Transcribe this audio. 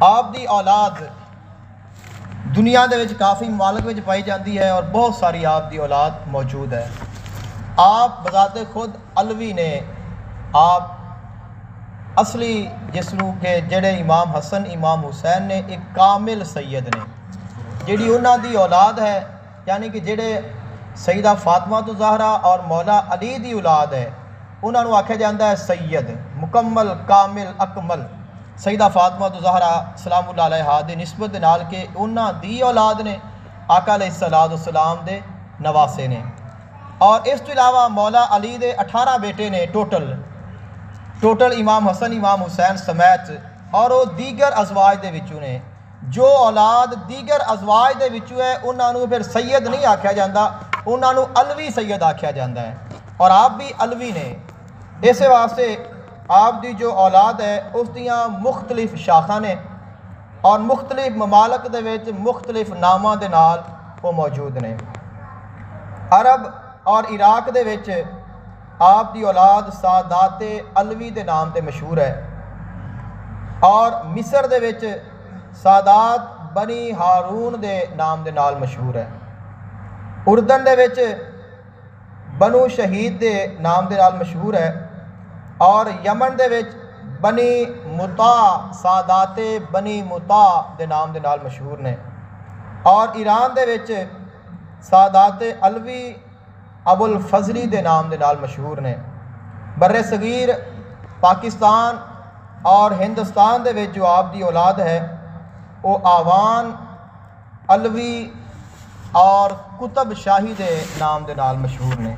آپ دی اولاد دنیا دے وچ کافی ممالک وچ پائی جاتی ہے اور بہت ساری آپ دی اولاد موجود ہے۔ آپ بذات خود علوی نے، آپ اصلی جسنوں کہ جڑے امام حسن امام حسین نے ایک کامل سید نے، جڑی انہاں دی اولاد ہے، یعنی کہ جڑے سیدہ فاطمہ تو زہرا اور مولا علی دی اولاد ہے، انہاں نو آکھیا جاندہ ہے سید، مکمل کامل اکمل۔ سیدہ فاطمہ تو زہرا سلام اللہ علیہا دی نسبت نال کے انہاں دی اولاد نے، آقا علیہ السلام دے نواسے نے، اور اس تو علاوہ مولا علی دے 18 بیٹے نے ٹوٹل امام حسن امام حسین سمیت، اور وہ دیگر ازواج دے وچوں نے۔ جو اولاد دیگر ازواج دے وچوں ہے انہاں نو پھر سید نہیں آکھیا جاندہ، انہاں نو علوی سید آکھیا جاندہ ہے، اور آپ بھی علوی نے۔ اس واسطے آپ دی جو اولاد ہے اس دیاں مختلف شاخاں نے، اور مختلف ممالک دے وچ مختلف ناماں دے نال وہ موجود نے۔ عرب اور عراق دے وچ آپ دی اولاد سادات علوی دے نام تے مشہور ہے، اور مصر دے وچ سادات بنی ہارون دے نام دے نال مشہور ہے۔ اردن دے وچ بنو شہید دے نام دے نال مشہور ہے، اور یمن دے وچ بنی مطاع سادات بنی مطاع دے نام دے نال مشہور نے، اور ایران دے وچ سادات علوی ابو الفضلی دے نام دے نال مشہور نے۔ بر صغیر پاکستان اور ہندوستان دے وچ جو آپ دی اولاد ہے وہ آوان علوی اور کتب شاہی دے نام دے نال مشہور نے۔